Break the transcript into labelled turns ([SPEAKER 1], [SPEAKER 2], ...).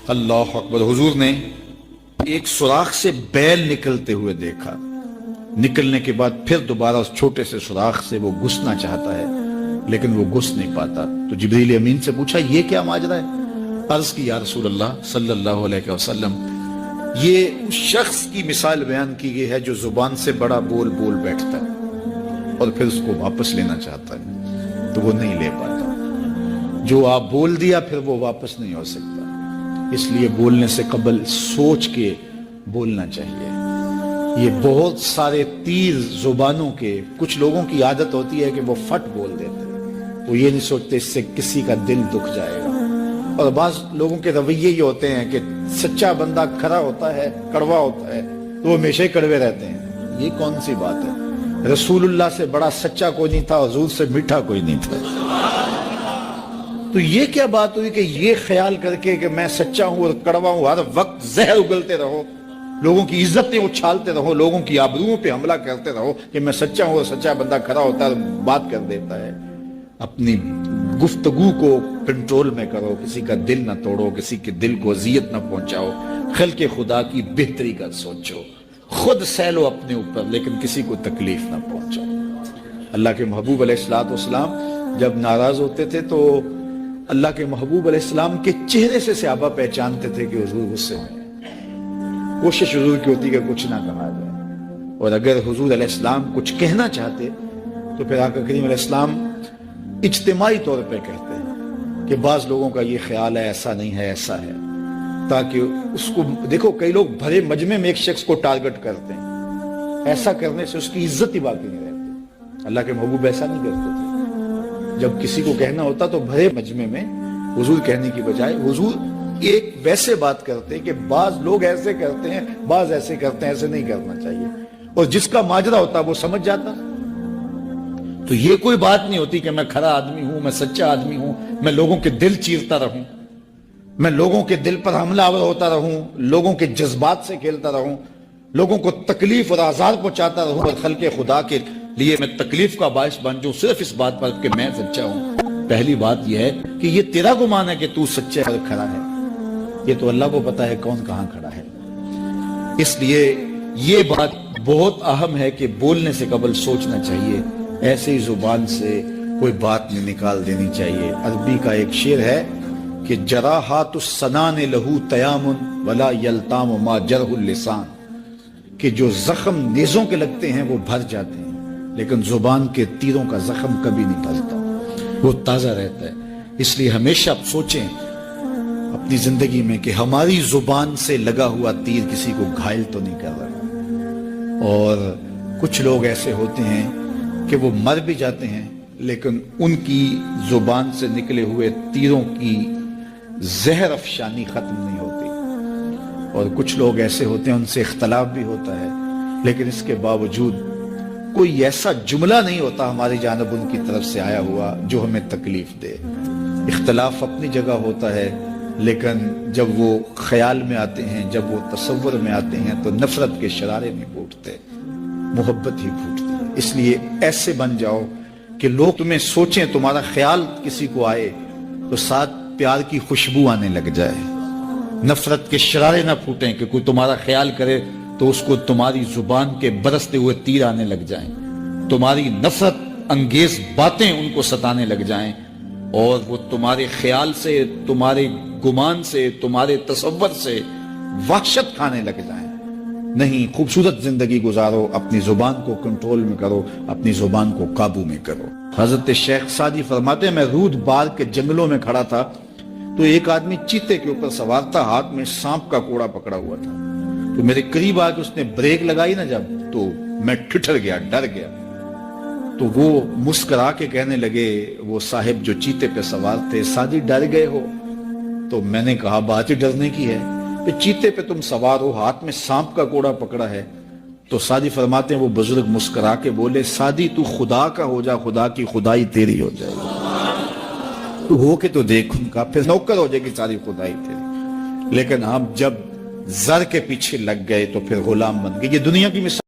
[SPEAKER 1] اللہ اکبر۔ حضور نے ایک سوراخ سے بیل نکلتے ہوئے دیکھا، نکلنے کے بعد پھر دوبارہ اس چھوٹے سے سوراخ سے وہ گھسنا چاہتا ہے لیکن وہ گھس نہیں پاتا۔ تو جبریل امین سے پوچھا یہ کیا ماجرا ہے؟ عرض کی یا رسول اللہ صلی اللہ علیہ وسلم، یہ اس شخص کی مثال بیان کی گئی ہے جو زبان سے بڑا بول بول بیٹھتا ہے اور پھر اس کو واپس لینا چاہتا ہے تو وہ نہیں لے پاتا۔ جو آپ بول دیا پھر وہ واپس نہیں ہو سکتا، اس لیے بولنے سے قبل سوچ کے بولنا چاہیے۔ یہ بہت سارے تیر زبانوں کے، کچھ لوگوں کی عادت ہوتی ہے کہ وہ فٹ بول دیتے ہیں، وہ یہ نہیں سوچتے اس سے کسی کا دل دکھ جائے گا۔ اور بعض لوگوں کے رویے یہ ہوتے ہیں کہ سچا بندہ کھرا ہوتا ہے، کڑوا ہوتا ہے تو وہ ہمیشہ ہی کڑوے رہتے ہیں۔ یہ کون سی بات ہے؟ رسول اللہ سے بڑا سچا کوئی نہیں تھا، حضور سے میٹھا کوئی نہیں تھا۔ تو یہ کیا بات ہوئی کہ یہ خیال کر کے کہ میں سچا ہوں اور کڑوا ہوں، ہر وقت زہر اگلتے رہو، لوگوں کی عزتیں اچھالتے رہو، لوگوں کی آبروؤں پہ حملہ کرتے رہو کہ میں سچا ہوں اور سچا بندہ کھڑا ہوتا ہے بات کر دیتا ہے۔ اپنی گفتگو کو کنٹرول میں کرو، کسی کا دل نہ توڑو، کسی کے دل کو اذیت نہ پہنچاؤ، خلق خدا کی بہتری کا سوچو، خود سہلو اپنے اوپر لیکن کسی کو تکلیف نہ پہنچاؤ۔ اللہ کے محبوب علیہ السلام جب ناراض ہوتے تھے تو اللہ کے محبوب علیہ السلام کے چہرے سے صحابہ پہچانتے تھے کہ حضور غصے میں۔ کوشش حضور کی ہوتی کہ کچھ نہ کہا جائے، اور اگر حضور علیہ السلام کچھ کہنا چاہتے تو پھر آقا کریم علیہ السلام اجتماعی طور پہ کہتے ہیں کہ بعض لوگوں کا یہ خیال ہے ایسا نہیں ہے ایسا ہے، تاکہ اس کو دیکھو کئی لوگ بھرے مجمع میں ایک شخص کو ٹارگٹ کرتے ہیں، ایسا کرنے سے اس کی عزت ہی باقی نہیں رہتی۔ اللہ کے محبوب ایسا نہیں کرتے تھے، جب کسی کو کہنا ہوتا تو بھرے مجمع میں حضور کہنے کی بجائے حضور ایک ویسے بات کرتے کہ بعض لوگ ایسے کرتے ہیں بعض ایسے کرتے ہیں، ایسے نہیں کرنا چاہیے، اور جس کا ماجرا ہوتا وہ سمجھ جاتا۔ تو یہ کوئی بات نہیں ہوتی کہ میں کھرا آدمی ہوں، میں سچا آدمی ہوں، میں لوگوں کے دل چیرتا رہوں، میں لوگوں کے دل پر حملہ آور ہوتا رہوں، لوگوں کے جذبات سے کھیلتا رہوں، لوگوں کو تکلیف اور آزار پہنچاتا رہوں، اور خلق خدا کے لیے میں تکلیف کا باعث بن جاؤں صرف اس بات پر کہ میں سچا ہوں۔ پہلی بات یہ ہے کہ یہ تیرا گمان ہے کہ تو سچا اور کھڑا ہے، یہ تو اللہ کو پتا ہے کون کہاں کھڑا ہے۔ اس لیے یہ بات بہت اہم ہے کہ بولنے سے قبل سوچنا چاہیے، ایسے ہی زبان سے کوئی بات نہیں نکال دینی چاہیے۔ عربی کا ایک شعر ہے کہ جراحات السنان لہو تیام ولا یلتام ما جرح اللسان، کہ جو زخم نیزوں کے لگتے ہیں وہ بھر جاتے ہیں لیکن زبان کے تیروں کا زخم کبھی نہیں بھرتا، وہ تازہ رہتا ہے۔ اس لیے ہمیشہ آپ سوچیں اپنی زندگی میں کہ ہماری زبان سے لگا ہوا تیر کسی کو گھائل تو نہیں کر رہا۔ اور کچھ لوگ ایسے ہوتے ہیں کہ وہ مر بھی جاتے ہیں لیکن ان کی زبان سے نکلے ہوئے تیروں کی زہر افشانی ختم نہیں ہوتی، اور کچھ لوگ ایسے ہوتے ہیں ان سے اختلاف بھی ہوتا ہے لیکن اس کے باوجود کوئی ایسا جملہ نہیں ہوتا ہماری جانب ان کی طرف سے آیا ہوا جو ہمیں تکلیف دے۔ اختلاف اپنی جگہ ہوتا ہے لیکن جب وہ خیال میں آتے ہیں، جب وہ تصور میں آتے ہیں تو نفرت کے شرارے نہیں پھوٹتے، محبت ہی پھوٹتی ہے۔ اس لیے ایسے بن جاؤ کہ لوگ تمہیں سوچیں، تمہارا خیال کسی کو آئے تو ساتھ پیار کی خوشبو آنے لگ جائے، نفرت کے شرارے نہ پھوٹیں کہ کوئی تمہارا خیال کرے تو اس کو تمہاری زبان کے برستے ہوئے تیر آنے لگ جائیں، تمہاری نفرت انگیز باتیں ان کو ستانے لگ جائیں، اور وہ تمہارے خیال سے، تمہارے گمان سے، تمہارے تصور سے وحشت کھانے لگ جائیں۔ نہیں، خوبصورت زندگی گزارو، اپنی زبان کو کنٹرول میں کرو، اپنی زبان کو قابو میں کرو۔ حضرت شیخ سعدی فرماتے ہیں میں رود بار کے جنگلوں میں کھڑا تھا تو ایک آدمی چیتے کے اوپر سوار تھا، ہاتھ میں سانپ کا کوڑا پکڑا ہوا تھا، تو میرے قریب آ کے اس نے بریک لگائی نا جب، تو میں ٹھٹر گیا، ڈر گیا۔ تو وہ مسکرا کے کہنے لگے، وہ صاحب جو چیتے پہ سوار تھے، سعدی ڈر گئے ہو؟ تو میں نے کہا بات ہی ڈرنے کی ہے، چیتے پہ تم سوار ہو، ہاتھ میں سانپ کا کوڑا پکڑا ہے۔ تو سعدی فرماتے ہیں وہ بزرگ مسکرا کے بولے سعدی تو خدا کا ہو جا، خدا کی خدائی تیری ہو جائے گی، تو ہو کے تو دیکھ ان کا، پھر نوکر ہو جائے گی ساری خدائی تیری۔ لیکن ہم جب زر کے پیچھے لگ گئے تو پھر غلام بن گئے۔ یہ دنیا کی مثال